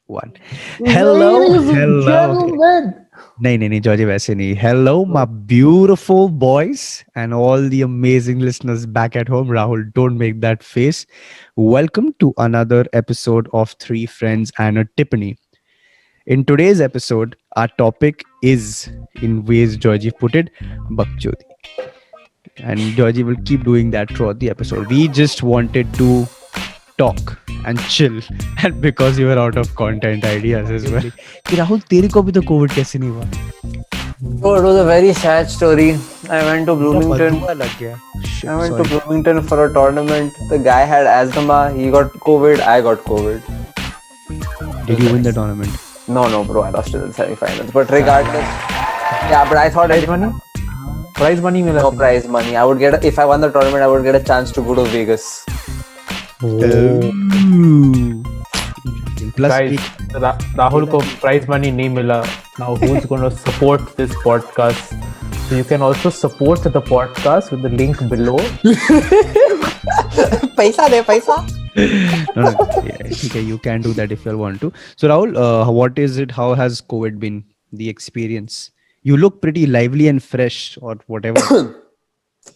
One. Hello, Ladies and hello. gentlemen. नहीं नहीं नहीं जॉर्जी वैसे नहीं. Hello, my beautiful boys and all the amazing listeners back at home. Rahul, don't make that face. Welcome to another episode of Three Friends and a Tiffany. In today's episode, our topic is, in ways Georgie put it, Bakchodi. And Georgie will keep doing that throughout the episode. We just wanted to talk and chill, and because you were out of content ideas as well. कि राहुल तेरे को भी तो Covid कैसे नहीं हुआ? Oh, it was a very sad story. I went to मेरा Bloomington. बदुआ लग गया. Shit, I went to sorry. Bloomington for a tournament. The guy had asthma. He got COVID. I got COVID. Did you win the tournament? No, bro. I lost in the semi-finals. But regardless, yeah. But I thought Prize money? Prize money मिला no था। prize money. I would get if I won the tournament. I would get a chance to go to Vegas. Ooh. Plus Guys, Rahul को prize money नहीं मिला. Now who's going to support this podcast? So you can also support the podcast with the link below. पैसा दे पैसा. no, yeah, okay, you can do that if you want to. So Rahul, what is it? How has COVID been? The experience? You look pretty lively and fresh, or whatever.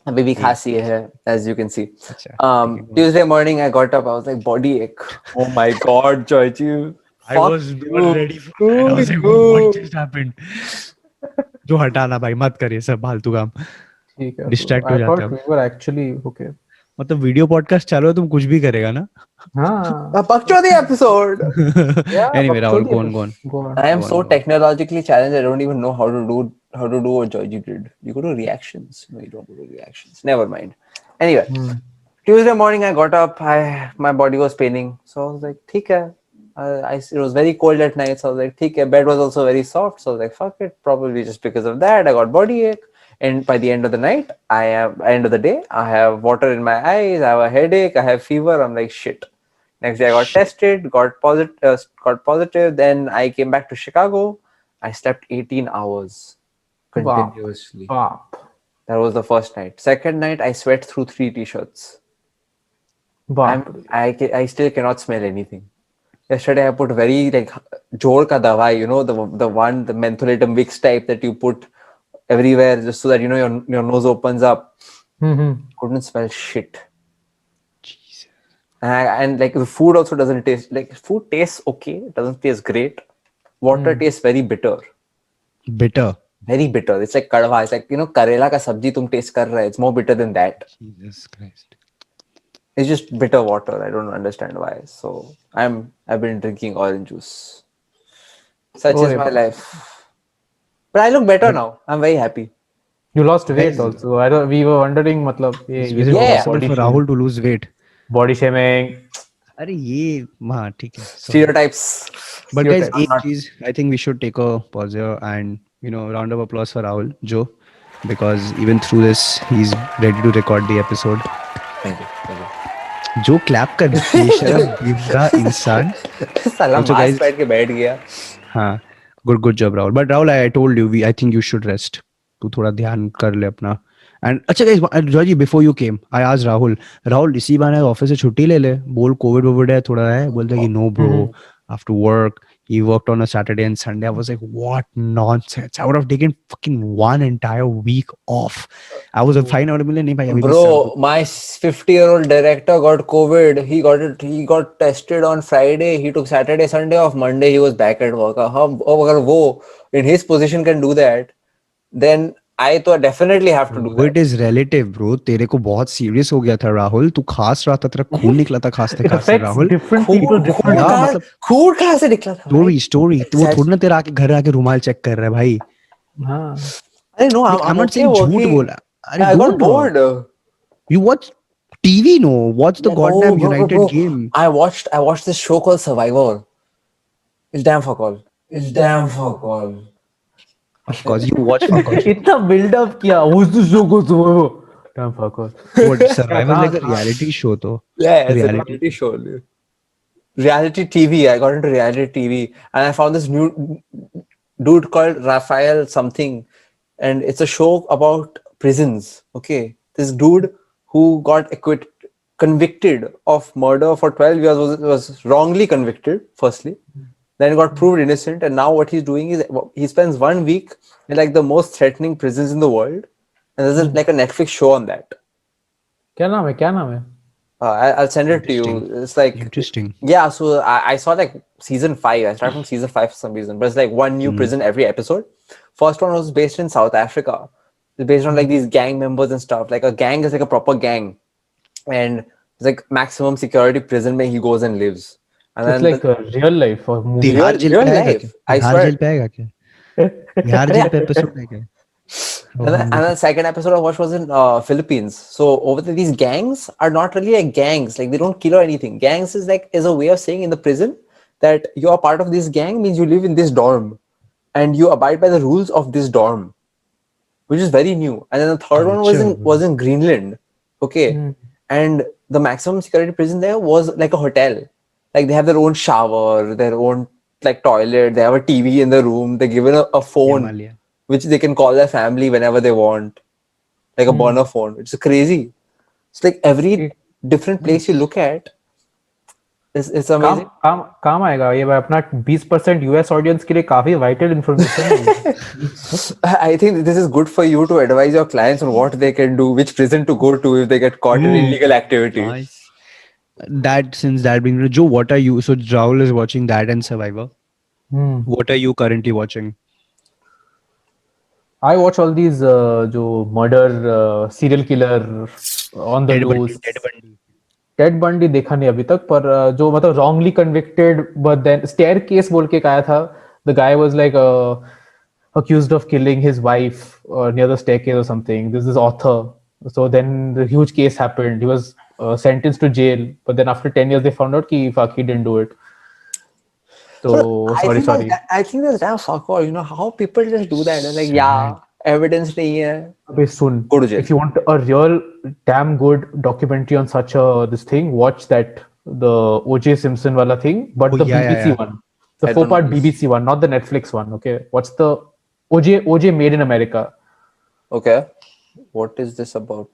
अभी भी खांसी है, as you can see. अच्छा, Tuesday morning I got up. I was like body ache. Oh my god, Georgie. I was not ready for that. I was like, what just happened? जो हटाना भाई मत करिए सब फालतू काम. ठीक है। Distract हो I जाते thought हैं. we were actually okay. मतलब वीडियो पॉडकास्ट चालू है तुम कुछ भी करेगा ना. हाँ। A Bakchodi episode. Anyway, Rahul, Bakchodi go on. episode. Go on. I am so technologically challenged. I don't even know how to do what Georgie did. You go to reactions. No, you don't go to reactions. Never mind. Anyway, Tuesday morning I got up. My body was paining, so I was like, "ठीक है." It was very cold at night, so I was like, "ठीक है." Bed was also very soft, so I was like, "Fuck it." Probably just because of that, I got body ache. And by the end of the night, end of the day, I have water in my eyes. I have a headache. I have fever. I'm like shit. Next day, I got tested, got positive. Then I came back to Chicago. I slept 18 hours continuously. Wow. That was the first night. Second night, I sweat through 3 t-shirts. Wow. I still cannot smell anything. Yesterday, I put very like jor ka dawai, the mentholatum Vicks type that you put everywhere just so that your nose opens up. Couldn't smell shit. And like the food also doesn't taste like food tastes okay. It doesn't taste great. Water tastes very bitter. Bitter. Very bitter. It's like kadwa. It's like karela ka sabji tum taste kar rahe. It's more bitter than that. Jesus Christ. It's just bitter water. I don't understand why. So I've been drinking orange juice. Such is my life. But I look better now. I'm very happy. You lost weight also. We were wondering, matlab, Is it possible for Rahul to lose weight? Body shaming. अरे ये हाँ ठीक है. Stereotypes. But guys, एक चीज, I think we should take a pause here and round of applause for Rahul, Joe, because even through this, he's ready to record the episode. Thank you. जो clap कर बेशरम बिंदा इंसान. साला mask पहन के बैठ गया. हाँ, good job Rahul. But Rahul, I told you, I think you should rest. तू थोड़ा ध्यान कर ले अपना. And अच्छा guys, Georgie, before you came, I asked Rahul इसी बहाने ऑफिस से छुट्टी ले ले, बोल कोविड है थोड़ा है, बोलता है कि no bro, I have to work. He worked on a Saturday and Sunday. I was like, what nonsense. I would have taken fucking one entire week off. I was fine out of million. Bro, my 50-year-old director got COVID. He got tested on Friday. He took Saturday, Sunday off. Monday, he was back at work. अगर वो in his position can do that, then I तो definitely have to do that. It is relative, bro. तेरे को बहुत serious हो गया था राहुल. तू खास रहा था, तेरा खून निकला था खासते राहुल. Different people, different. मतलब खून कहाँ से निकला था? Story. तो वो थोड़ी ना तेरा आके घर आके रुमाल चेक कर रहा है भाई. हाँ. अरे no, I'm not saying झूठ बोला. I got bored. You watch TV, no? Watch the goddamn United game. I watched this show called Survivor. It's damn fuck all. Of course, you watch fuck all. इतना build up किया. Who's the show को तो damn fuck all. What, Survivor like a reality show though? Yeah, it's a reality show. Reality TV. I got into reality TV and I found this new dude called Raphael something, and it's a show about prisons. Okay, this dude who got acquitted convicted of murder for 12 years, was wrongly convicted, firstly. Then got proved innocent. And now what he's doing is he spends 1 week in like the most threatening prisons in the world. And there's like a Netflix show on that. क्या नाम है क्या नाम है I'll send it to you. Interesting. It's like, Interesting. yeah, so I saw like season 5. I started from season 5 for some reason, but it's like one new prison every episode. First one was based in South Africa. It's based on like these gang members and stuff. Like a gang is like a proper gang, and it's like maximum security prison where he goes and lives. And it's then like a real life or movie Tihar real- jail real पे आएगा life. क्या? I Tihar swear. Jail पे आएगा क्या? Tihar jail पे episode है क्या? and the second episode I watched was in Philippines. So over there, these gangs are not really like gangs. Like they don't kill or anything. Gangs is a way of saying in the prison that you are part of this gang means you live in this dorm and you abide by the rules of this dorm, which is very new. And then the third one was in Greenland. Okay. And the maximum security prison there was like a hotel. Like they have their own shower, their own like toilet, they have a TV in the room, they're given a phone Himalaya. which they can call their family whenever they want, like a burner phone. It's crazy. It's like every different place you look at, it's काम amazing. काम काम आएगा ये अपना 20% US audience के लिए काफी vital information है I think this is good for you to advise your clients on what they can do, which prison to go to if they get caught in illegal activity. Nice. Since that being Joe, what are you? So Rahul is watching that and Survivor. What are you currently watching? I watch all these जो murder serial killer on the loose. Ted Bundy देखा नहीं अभी तक पर जो मतलब wrongly convicted but then staircase बोल के एक आया था the guy was like accused of killing his wife near the staircase or something. This is author. So then the huge case happened. He was sentenced to jail, but then after 10 years they found out कि fuck he didn't do it. So sorry. I think that's damn fuck all. You know how people just do that? They're like, yeah, evidence nahi hai. अबे सुन, Go to jail. if you want a real damn good documentary on such a this thing, watch that the O.J. Simpson wala thing, but the BBC one, the I don't 4-part know this. BBC one, not the Netflix one. Okay, what's the OJ Made in America? Okay, what is this about?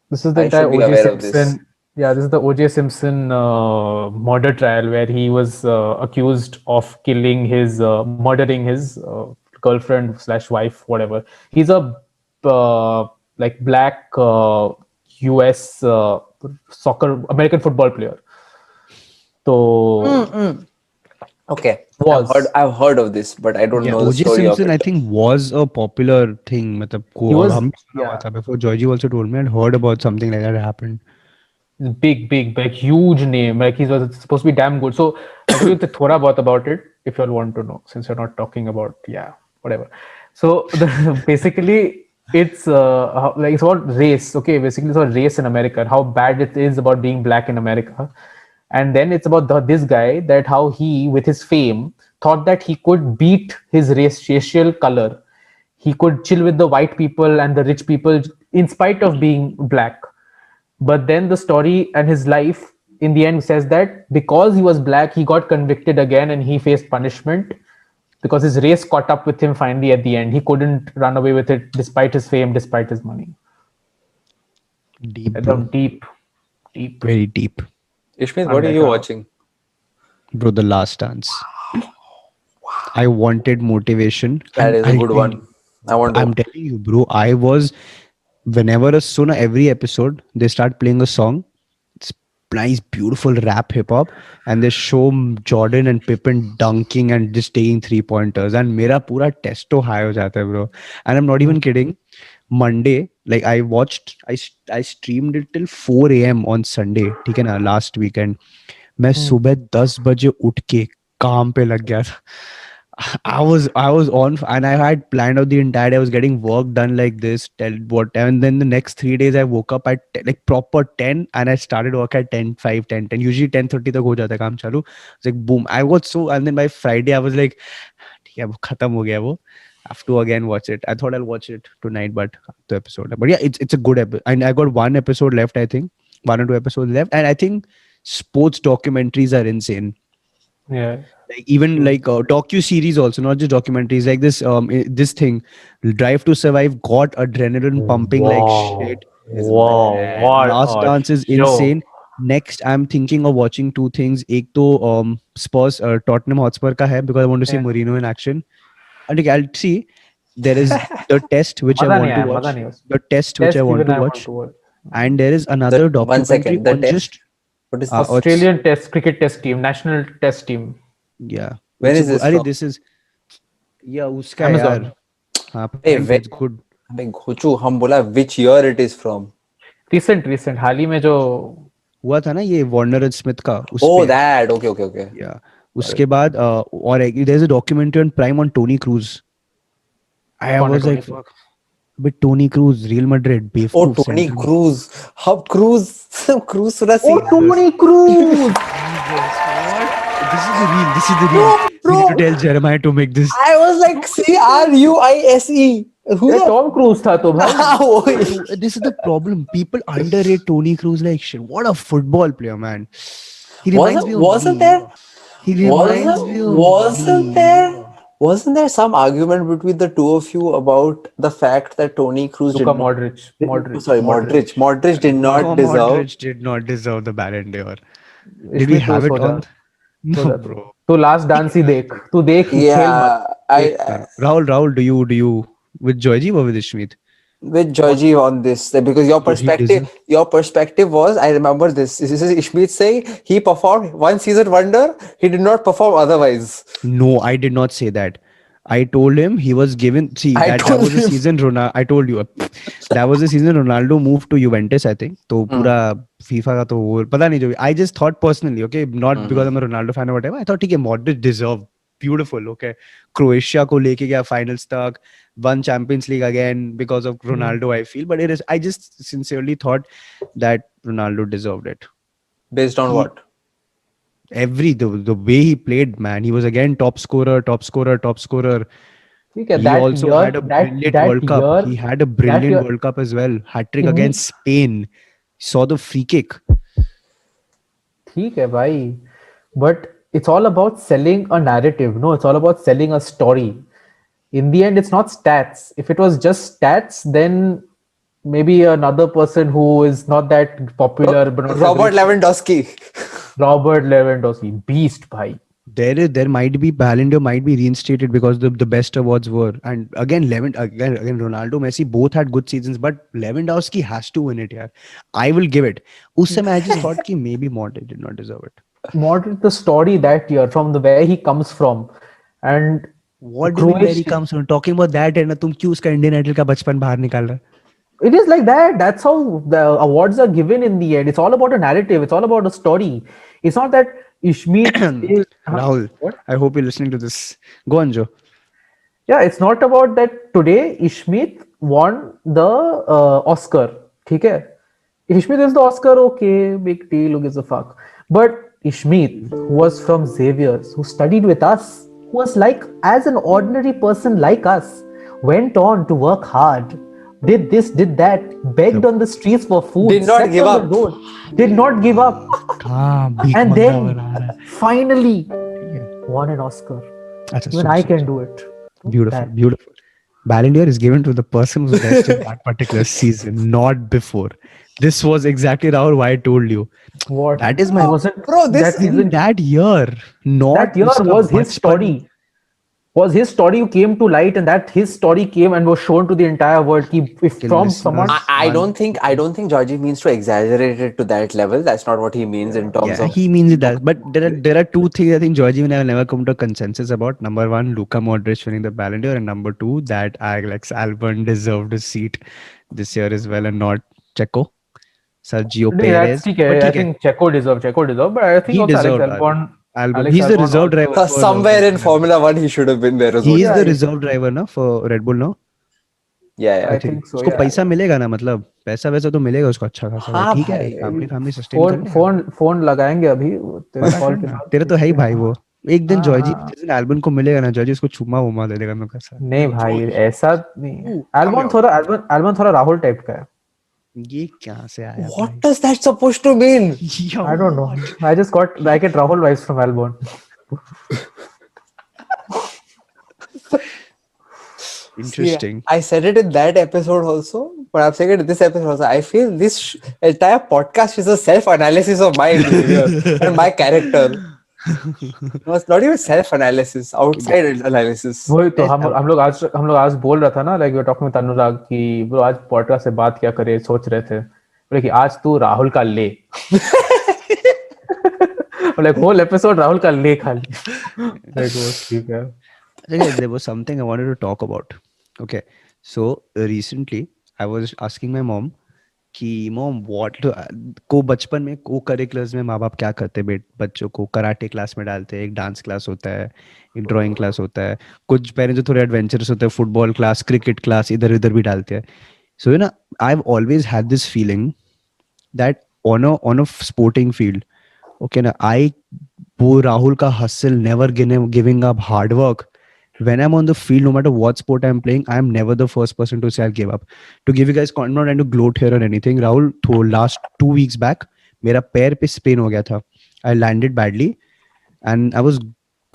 This is the I entire should be O.J. aware of this. Simpson. Yeah, this is the O.J. Simpson murder trial where he was accused of killing his, murdering his girlfriend slash wife, whatever. He's a like black U.S. American football player. So Okay, Was. I've heard of this, but I don't know the O.J. story Simpson, of I it. think, was a popular thing. मतलब He was- हम सुना हुआ था before Joji also told me. I'd heard about something like that happened. big, huge name. Like he was supposed to be damn good. So I'll tell you the thora about it if you all want to know, since you're not talking about whatever. So basically, it's like it's about race. Okay, basically it's about race in America and how bad it is about being black in America. And then it's about this guy that how he, with his fame, thought that he could beat his racial color. He could chill with the white people and the rich people in spite of being black. But then the story and his life in the end says that because he was black, he got convicted again and he faced punishment because his race caught up with him finally at the end. He couldn't run away with it despite his fame, despite his money. Deep, Bro. bro. Deep. Very deep. Ishmeet, what are you watching? Bro, The Last Dance. I wanted motivation. That and is a I good did. one. I'm telling you, bro, whenever a Suna every episode, they start playing a song. It's nice, beautiful rap hip hop, and they show Jordan and Pippen dunking and just taking 3-pointers. And mera pura testo high ho jata hai, bro. And I'm not even kidding. Monday, like I streamed it till 4 a.m. on Sunday. ठीक है ना, last weekend. मैं सुबह 10 बजे उठ के काम पे लग गया था. I was on and I had planned out the entire day. I was getting work done like this, and then the next 3 days I woke up at like proper 10 and I started work at 10, 5, 10, 10. Usually 10:30 तक हो जाता है काम चालू. It's like boom. I was so, and then by Friday I was like, ठीक है वो खत्म हो गया वो. I have to again watch it. I thought I'll watch it tonight, but the episode. But yeah, it's a good episode. And I got one episode left, I think. 1 or 2 episodes left. And I think sports documentaries are insane. Yeah. Like even like docu series also, not just documentaries. Like this thing, Drive to Survive, got adrenaline pumping like shit. Wow. Man, What Last a Dance is show. insane. Next, I'm thinking of watching two things. एक तो Spurs Tottenham Hotspur का है because I want to see Yeah. Mourinho in action. And like, I'll see. There is the test which I मजा नहीं want to आया, watch. मजा नहीं The test which I test want even to I want watch. To watch. And there is The another one documentary second. The on test. just What is oh, this? it's- Australian test cricket test team, national test team. yeah. When It's is good. this अरे from? this is yeah उसका है Amazon. यार. हाँ Hey, Prime पे when? it's good. अबे घोचू हम बोला which year it is from? Recent हाल ही में जो हुआ था ना ये वार्नर स्मिथ का उस Oh, पे. that. Okay. Yeah. उसके बाद और there's a documentary on Prime on Tony Cruz. I कौन है was Tony like Cruz? fuck. But Tony Cruz, Real Madrid, Oh, बेवकूफ Tony central. Cruz. How Cruz? Cruz सुना Oh, see. Tony Cruz. This is the real. This is the real. We need to tell Jeremiah to make this. I was like CRUISE. Who ये the? Tom cruise था तो भाई. वही. This is the problem. People underrate Tony Cruz like shit. What a football player, man. He reminds me of Wasn't me. there? He reminds me of Wasn't me. there? Wasn't there some argument between the two of you about the fact that Tony Cruz did Luka not? Modric. Sorry, Modric. Modric did not Luka deserve. Modric did not deserve the Ballon d'Or. Did इसमें we तो have so it जा, on? So No, जा bro. तो last dance ही देख, तू देख ही खेल मत. Yeah, Rahul, do you with Joyji or with Ishmeet? with Georgie on this because your Did he perspective, deserve? your perspective was, I remember this. This is Ishmeet saying he performed one season wonder. He did not perform otherwise. No, I did not say that. I told him he was given. See, I that told was the him. season Ronaldo. I told you that was the season Ronaldo moved to Juventus. I think. तो पूरा FIFA का तो वो पता नहीं जो. I just thought personally, okay, not because I'm a Ronaldo fan or whatever. I thought ठीक है, Modric deserved. Beautiful, okay. Croatia को लेके गया finals तक. Won Champions League again because of Ronaldo. I feel, but it is. I just sincerely thought that Ronaldo deserved it. Based on He- what? the way he played, man, he was again top scorer. ठीक है, He that also year, had a that brilliant that World Cup. year, He had a that brilliant year, World Cup as well. Hat trick he- against Spain. Saw the free kick. ठीक है भाई, but it's all about selling a narrative. No, it's all about selling a story. In the end, it's not stats. If it was just stats, then maybe another person who is not that popular, but not Robert Lewandowski. Robert Lewandowski, beast, bhai. There might be Ballon d'Or might be reinstated because the best awards were, and again again Ronaldo, Messi both had good seasons, but Lewandowski has to win it. Yeah, I will give it. उस समय I just thought कि maybe Modric did not deserve it. Modric, the story that year from the where he comes from, and What do you mean where he Croatia- comes from? Talking about that है ना, तुम क्यों उसका Indian idol का बचपन बाहर निकाल रहा? it is like that. That's how the awards are given in the end. It's all about a narrative. It's all about a story. It's not that Ishmeet is Rahul, What? I hope you're listening to this. Go on, Joe. Yeah, it's not about that today Ishmeet won the Oscar. ठीक है? Ishmeet is the Oscar, okay, big deal, who gives a fuck. But Ishmeet, who was from Xavier's, who studied with us, who was like as an ordinary person like us, went on to work hard, did this, did that, begged on the streets for food, Did not slept give on up. the road, did not give up, and then finally won an Oscar. Even I can do it. Beautiful, beautiful. Ballon d'Or is given to the person who's best in that particular season, not before. This was exactly Rahul why I told you. What? That is my wasn't Bro, this that season. that year. Not That year uska was his bachpan. story. Was his story who came to light, and that his story came and was shown to the entire world. If Okay, from listeners, someone, I don't think Georgie means to exaggerate it to that level. That's not what he means in terms Yeah, of. he means it does. But there are two things I think Georgie and I will never come to a consensus about. Number one, Luka Modric winning the Ballon d'Or, and number two, that Alex Albon deserved a seat this year as well, and not Checo. Sergio Perez. that's But okay. I ठीक है, think Checo deserved, but I think he also deserved Alex Albon. Albon. Alex He's the Albon reserve also- driver. Somewhere in Formula One, he should have been there as well. He is Yeah, the yeah. reserve driver ना for Red Bull now. Yeah. I think so. उसको Yeah. पैसा मिलेगा ना, मतलब पैसा वैसा तो मिलेगा उसको अच्छा खासा. हाँ ठीक है, भाई. फैमिली सस्टेन कर फोन लगाएंगे अभी तेरे कॉल के बाद. तेरे तो है ही भाई वो. एक दिन हाँ, जॉर्जी हाँ. जिस दिन एल्बन को मिलेगा ना, जॉर्जी उसको चुमा वुमा दे देगा मैं कैसा. नहीं भाई, ऐसा नहीं. come एल्बन थोड़ा राहुल टाइप का है. ये क्या से आया What does that supposed to mean? भाई? I don't know. I just get Rahul vibes from Albon. Interesting. I said it in that episode also, but I'm saying it in this episode also. I feel this entire podcast is a self-analysis of my behavior and my character. No, it's not even self-analysis, outside analysis. वही तो Yes, हम लोग आज बोल रहा था ना, like we were talking with Anurag कि ब्रो आज पॉडकास्ट से बात क्या करे, सोच रहे थे बोले कि आज तू राहुल का ले लाइक होल एपिसोड राहुल का ले खाली लाइक वो ठीक है. okay, there was something I wanted to talk about. Okay, so recently I was asking my mom कि मॉम व्हाट को बचपन में को करिकुलर्स में माँ बाप क्या करते हैं बच्चों को कराटे क्लास में डालते हैं, एक डांस क्लास होता है, एक ड्राइंग क्लास होता है, कुछ पेरेंट्स जो थोड़े एडवेंचरस होते हैं फुटबॉल क्लास क्रिकेट क्लास इधर उधर भी डालते हैं. So you know I have always had this feeling that on a sporting field, okay ना, I वो राहुल का hustle, never giving up, hard work. When I'm on the field, no matter what sport I'm playing, I'm never the first person to say I'll give up. To give you guys, I'm not trying to gloat here or anything. Rahul, last 2 weeks back, मेरा पैर पे sprain हो गया था. I landed badly and I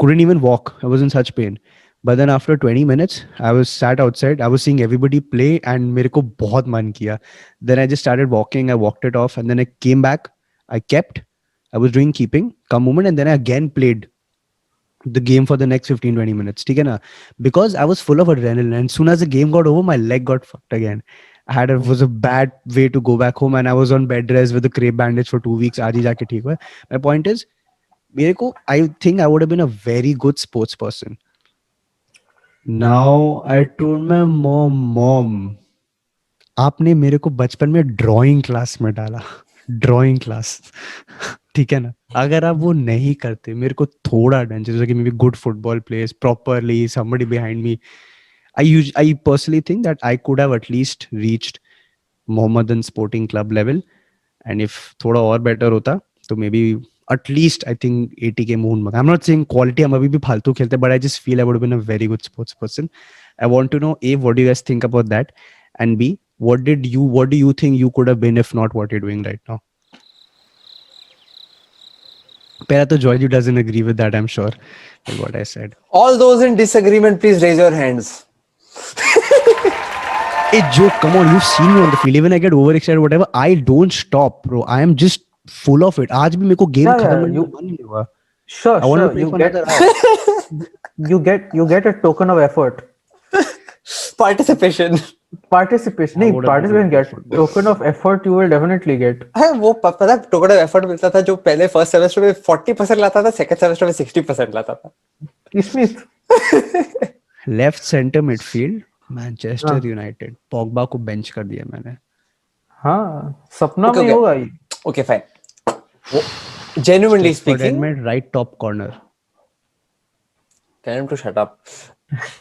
couldn't even walk. I was in such pain. But then after 20 minutes, I was sat outside. I was seeing everybody play and मेरे को बहुत मन किया. Then I just started walking. I walked it off and then I came back. I kept. I was doing keeping, come moment, and then I again played the game for the next 15-20 minutes. ठीक है ना? Because I was full of adrenaline. And as soon as the game got over, my leg got fucked again. Was a bad way to go back home, and I was on bed rest with a crepe bandage for 2 weeks. आज ही जाके ठीक हुआ. My point is, मेरे को, I think I would have been a very good sports person. Now I told my mom, आपने मेरे को बचपन में ड्राइंग क्लास में डाला. ड्राइंग क्लास ठीक है ना, अगर आप वो नहीं करते, मेरे को थोड़ा एडवेंचर जैसे कि may be good football players properly somebody behind me, I personally think that I could have at least reached Mohammedan Sporting Club level, and if थोड़ा और बेटर होता तो may be at least I think 80K moon mark. I'm not saying quality हम अभी भी फालतू खेलते, but I just feel I would have been a very good sports person. I want to know A, what do you guys think about that, and B, what do you think you could have been if not what you're doing right now? Pera to Joy doesn't agree with that, I'm sure, with what I said. All those in disagreement, please raise your hands. Hey Joe, come on, you've seen me on the field. Even I get overexcited, whatever, I don't stop, bro. I am just full of it. आज भी मेरे को game Yeah, खत्म yeah, करने you- का मन नहीं हुआ. Sure, I want to sure. play You for get another hour. you get a token of effort. Participation. Participation. I नहीं, would have participation been get good. token of effort you will definitely get. है वो पता है token of effort मिलता था जो पहले first semester में 40% लाता था, सेकंड सेमेस्टर में 60% लाता था. Smith. Left center midfield, Manchester United. Pogba को bench कर दिया मैंने. हाँ, सपना Okay, में okay. होगा ये. Okay, fine. Genuinely speaking, Ferdinand right top corner. tell him to shut up.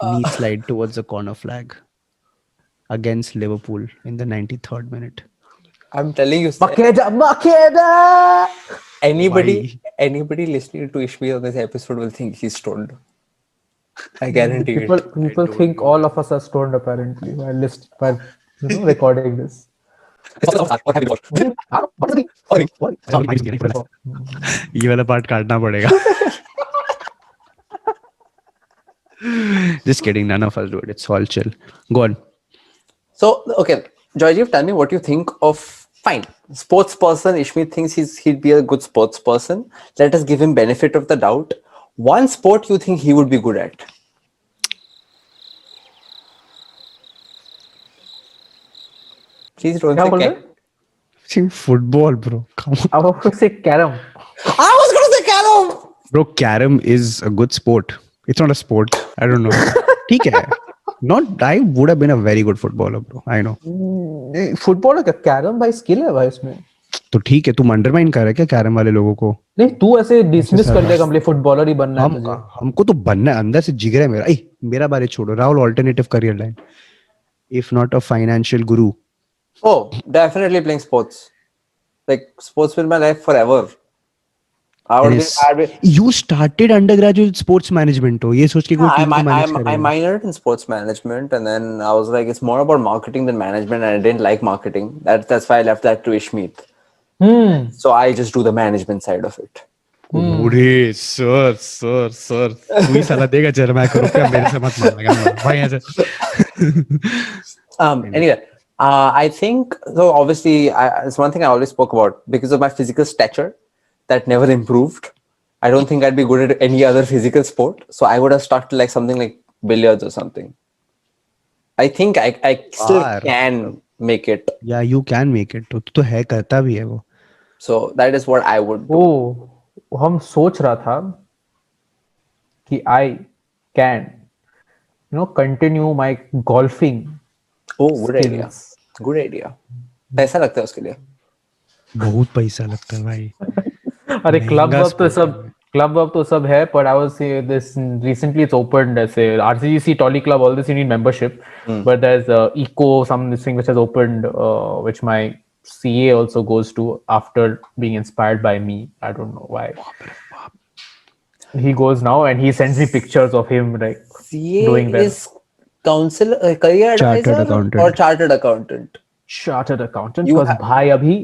Knee slide towards the corner flag against Liverpool in the 93rd minute. I'm telling you, Makeda. anybody listening to Ishmael on this episode will think he's stoned. I guarantee People think all of us are stoned apparently while recording this. ये वाला part काटना पड़ेगा. Just kidding, none of us do it. It's all chill. Go on. So, okay, Joyjeev, tell me what you think of, fine, sports person. Ishmeet thinks he'd be a good sports person. Let us give him benefit of the doubt. One sport you think he would be good at? Please don't क्या say बोल रहे? Football, bro. Come on. I was going to say carom. I was going to say carom. Bro, carom is a good sport. It's not a sport. I don't know. ठीक है. Not, I would have been a very good footballer, bro. I know. Football का carrom भाई skill है भाई इसमें. तो ठीक है, तुम अंडरमाइन कर रहे क्या कैरम वाले लोगों को? नहीं, तू ऐसे डिसमिस कर देगा कंप्लीट फुटबॉलर ही बनना है तुझे. हमको तो बनना है, अंदर से जिगर है मेरा. मेरा बारे छोड़ो. Rahul, alternative career line. If not a financial guru. Oh, definitely playing sports. Like sports will be my life forever. You started undergraduate sports management. ये सोच के कोई I team को manage I करेगा. minored in sports management, and then I was like, it's more about marketing than management, and I didn't like marketing. That's why I left that to Ishmeet. So I just do the management side of it. बूढ़े sir तू ही साला देगा जरा मैं करूँ क्या, मेरे से मत मारना भाई ऐसे. Anyway, I think so. Obviously, it's one thing I always spoke about because of my physical stature that never improved. I don't think I'd be good at any other physical sport, so I would have stuck to like something like billiards or something. I think I still Are can make it. या you can make it तो है करता भी है वो So that is what I would do. हम सोच रहा था कि I can continue my golfing Oh, good idea. skills. Good idea. पैसा लगता है उसके लिए. बहुत पैसा लगता है भाई अरे क्लब महंगा वर्क तो sport सब है। क्लब वर्क तो सब है but I was saying this recently it's opened ऐसे RCGC Tolly Club all this you need membership but there's Eco some this thing which has opened which my CA also goes to after being inspired by me. I don't know why. He goes now and he sends me pictures of him like CA doing well. is counsel, career Chartered advisor accountant. or chartered accountant. Chartered accountant You because भाई अभी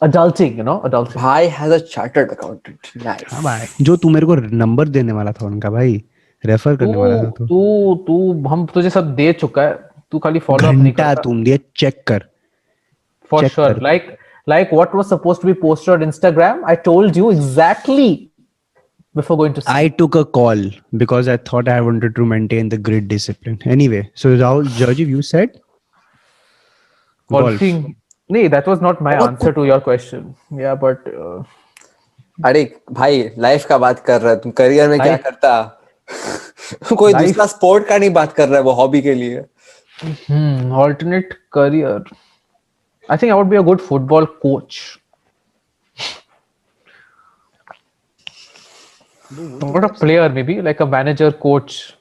adulting adulting. Bhai has a chartered accountant. Nice. हाँ भाई जो तू मेरे को number देने वाला था उनका भाई रेफर करने वाला था तू तो तू तू हम तुझे सब दे चुका है तू खाली फॉलो अप नहीं घंटा करता तुम दिए चेक कर for check sure कर। like what was supposed to be posted on Instagram I told you exactly before going to sleep. I took a call because I thought I wanted to maintain the grid discipline. Anyway, so Rahul, Georgie, you said golf. Golfing no that was not my answer to your question yeah but अरे भाई life का बात कर रहा है तुम career में क्या Life- करता कोई Life- दूसरा स्पोर्ट का नहीं बात कर रहा है वो हॉबी के लिए alternate career I think I would be a good football coach. Not a player, maybe like a manager, coach.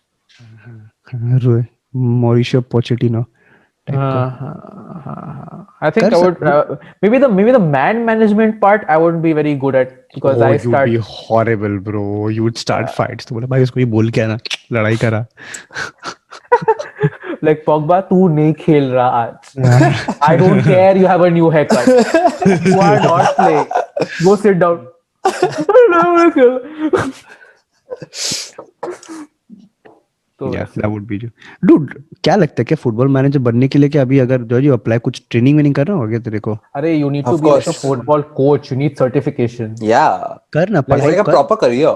Mauricio Pochettino. I think I would maybe the man management part I wouldn't be very good at because I you'd start be horrible, bro. You'd start fights. तो बोला भाई उसको ये बोल के आना लड़ाई करा. like Pogba तू नहीं खेल रहा आज. I don't care you have a new haircut. You are not playing. Go sit down. तो Yeah, that would be. Dude, क्या लगता है क्या फुटबॉल मैनेजर बनने के लिए क्या अभी अगर जो अप्लाई कुछ ट्रेनिंग नहीं कर रहा हो क्या तेरे को? अरे you need to Of be like a course. football coach. You need certification. Yeah. करना Like पढ़ाई a कर. proper career.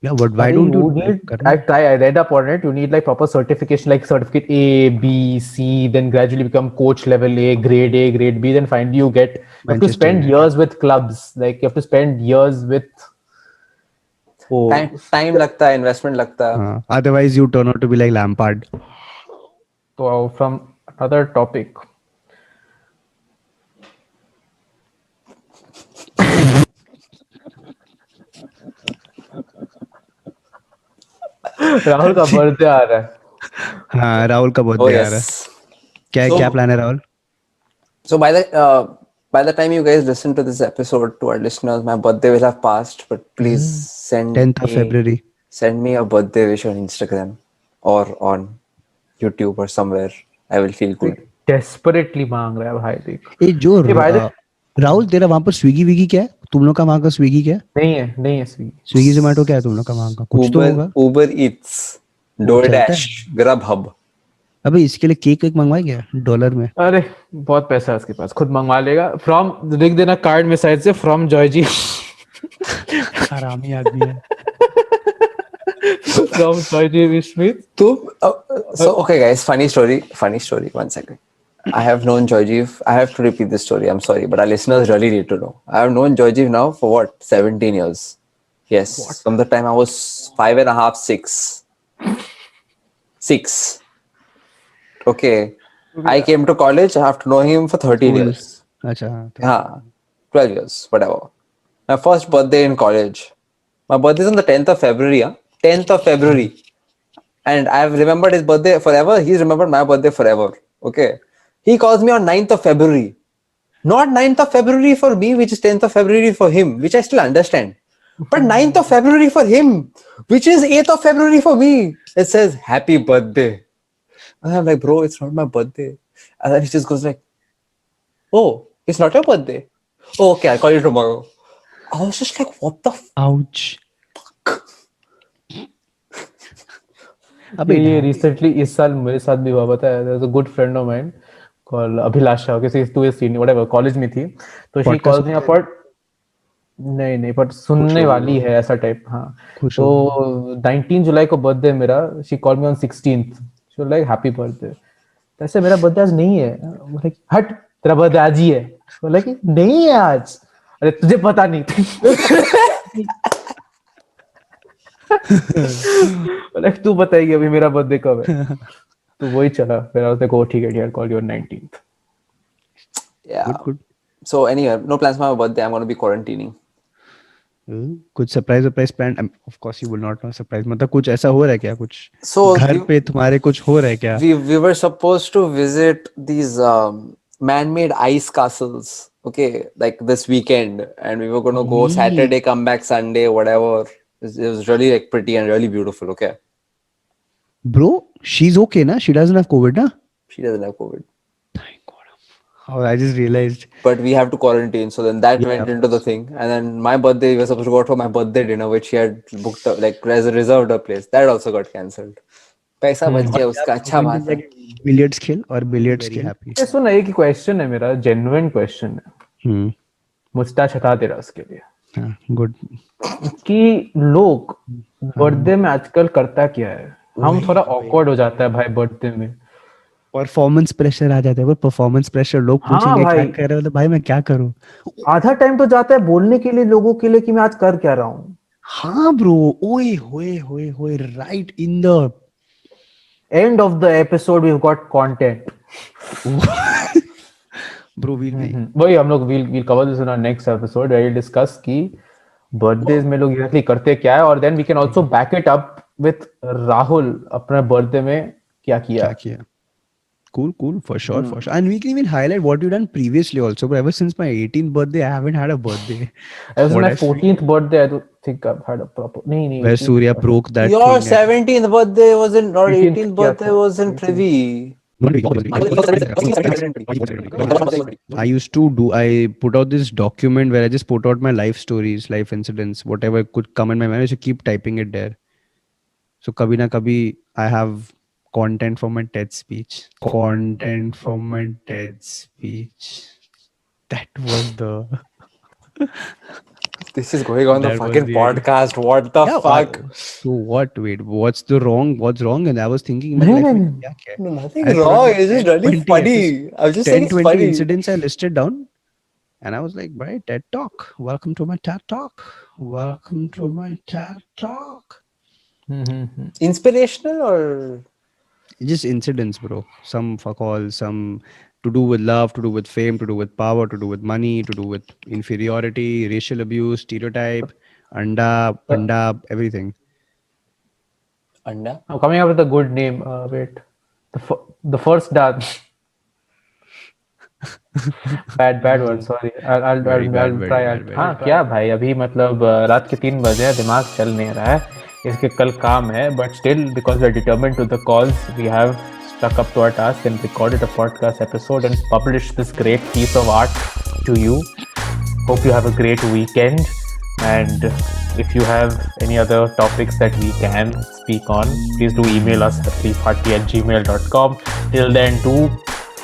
Yeah, but why अरे don't you need, I read up on it. You need like proper certification, like certificate A, B, C, then gradually become coach level A, grade B. Then finally you get. You have to Manchester spend United. years with clubs. Like you have to spend years with. Oh, Time लगता है, investment लगता है. Otherwise you turn out to be like Lampard. so from another topic. Rahul का birthday आ रहा है. हाँ राहुल का Oh birthday आ रहा है. yes. क्या So- क्या प्लान है Rahul? So by the time you guys listen to this episode, to our listeners, my birthday will have passed. But please send 10th of me, February. send me a birthday wish on Instagram or on YouTube or somewhere. I will feel good. Desperately मांग रहा है भाई देख. ए जो ये by the- Rahul तेरा वहां पर स्विगी विगी क्या है? तुम लोग का वहां का स्विगी क्या है? नहीं है स्विगी. स्विगी जोमेटो क्या है तुम लोग का वहां का? कुछ तो होगा. Uber Eats, DoorDash, Grubhub. अबे इसके लिए केक वेक मंगवाए क्या डॉलर में? अरे बहुत पैसा है उसके पास खुद मंगवा लेगा. फ्रॉम लिख देना कार्ड में साइड से फ्रॉम जॉयजी. हरामी आदमी है. From जॉयजी Smith. So okay, guys. Funny story. 1 second. I have known Joyjeev. I have to repeat this story. I'm sorry, but our listeners really need to know. I have known Joyjeev now for what 17 years. Yes, from the time I was 5.5, 6. 6. Okay. I came to college. I have to know him for 13 years. अच्छा हाँ, तो- Yeah, 12 years, whatever. My first birthday in college. My birthday is on the 10th of February. 10th of February. And I've remembered his birthday forever. He's remembered my birthday forever. Okay. He calls me on 9th of February. Not 9th of February for me, which is 10th of February for him, which I still understand. But 9th of February for him, which is 8th of February for me. It says, happy birthday. And I'm like, bro, it's not my birthday. And then he just goes like, oh, it's not your birthday. Oh, okay, I'll call you tomorrow. I was just like, what the Ouch. अबे ये recently इस साल मेरे साथ भी हुआ, पता है, there's a good friend of mine called Abhilasha, okay, so too is senior whatever, college में थी, तो she podcast calls me up और नहीं नहीं पर सुनने वाली है ऐसा टाइप, हाँ. खुश तो हो 19 जुलाई को बर्थडे मेरा, she called me on 16th, she was like happy birthday. ऐसे मेरा बर्थडे आज नहीं है, बोले हट तेरा बर्थडे आज ही है, बोला कि नहीं है आज, अरे तुझे पता नहीं बोला तू बताएगी अभी मेरा बर्थडे कब है. तो वही चला फिर, I was like, oh ठीक है यार, call you on 19th. Yeah. good. So anyway, no plans for my birthday. I'm going to be quarantining. कुछ surprise plan, of course you will not know surprise, मतलब कुछ ऐसा हो रहा है क्या, कुछ So घर पे तुम्हारे कुछ हो रहा है क्या? we were supposed to visit these man-made ice castles, okay, like this weekend, and we were going to go Saturday, come back Sunday, whatever. It was really like pretty and really beautiful. Okay, Bro, she's okay na, she doesn't have COVID na? she doesn't have COVID, Thank God. Oh, I just realized. but we have to quarantine. So then that Yeah, went of into the thing, and then my birthday, we were supposed to go out for my birthday dinner, which she had booked like reserved a place. That also got cancelled. पैसा बच गया उसका, अच्छा बात है. Billiards खेल और billiards की हैप्पी. ये सुन, एक ही क्वेश्चन है मेरा, जेन्युइन क्वेश्चन है, मुस्ताच हटा दे रहा उसके लिए, हाँ, गुड. कि लोग बर्थडे में आजकल करता क्या है, हम थोड़ा ऑकवर्ड हो जाता है भाई बर्थडे में, परफॉर्मेंस प्रेशर आ जाता है, वो परफॉर्मेंस प्रेशर, लोग हाँ पूछेंगे क्या भाई. कर रहे हो, तो भाई मैं क्या करूं. आधा टाइम तो जाता है बोलने के लिए लोगों के लिए कि मैं आज कर क्या रहा हूँ. हाँ ब्रो, ओए होए होए होए, right in the end of the episode we got content. Bro वील नहीं. वही हम लोग we'll cover this in our next episode where we'll discuss कि birthdays में लोग exactly करते क्या है, और then we can also back it up with Rahul अपने birthday में क्या किया. Cool, for sure. And we can even highlight what you've done previously also. But ever since my 18th birthday, I haven't had a birthday. As What my I feel- 14th birthday, I don't think I've had a proper. नहीं. Where Surya broke that Your thing. 17th birthday was in, or 18th 18th क्या birthday था? was in Privy. I used to do, I put out this document where I just put out my life stories, life incidents, whatever could come in my mind. I should keep typing it there. So kabhi na kabhi I have content for my TED speech. That was the This is going on the That was fucking the podcast. What the Yeah, fuck? So what? Wait, what's wrong? And I was thinking, नहीं, life नहीं, में नहीं. क्या क्या है? No, nothing I put wrong. out It's just 10, really 20 funny. I was just saying 10, it's 20 funny. incidents I listed down, and I was like, right, TED Talk. Welcome to my TED Talk. Welcome to my TED Talk. Inspirational or Just incidents, bro. Some fuck all, some to do with love, to do with fame, to do with power, to do with money, to do with inferiority, racial abuse, stereotype, anda, everything. Anda? I'm coming up with a good name. Wait, the first dance. bad word. Sorry. I'll Very bad, very try. bad, very हाँ bad. क्या भाई, अभी मतलब रात के 3 बजे है, दिमाग चल नहीं रहा है, इसके कल काम है, but still because we are determined to the cause, we have stuck up to our task and recorded a podcast episode and published this great piece of art to you. Hope you have a great weekend, and if you have any other topics that we can speak on, please do email us at sleepparty@gmail.com. Till then, do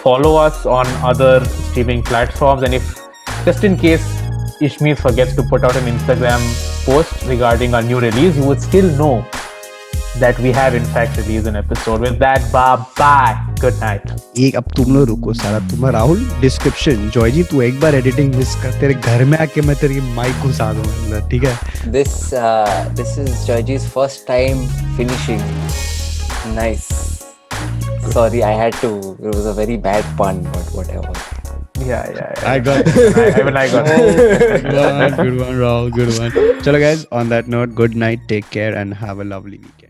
follow us on other streaming platforms, and if just in case Ishmeet forgets to put out an Instagram post regarding our new release, you would still know that we have in fact released an episode. With that, bye. Good night. एक अब तुम लोग रुको सारा, तुम Rahul description, Joy जी तू एक बार editing miss कर, तेरे घर में आके मैं तेरी माइक घुसा दूंगा अंदर, ठीक है? This is Georgie's first time finishing. Nice. Sorry, I had to. It was a very bad pun, but whatever. Yeah. I got Even I got it. good one, Rahul, good one. Chalo guys, on that note, good night, take care and have a lovely weekend.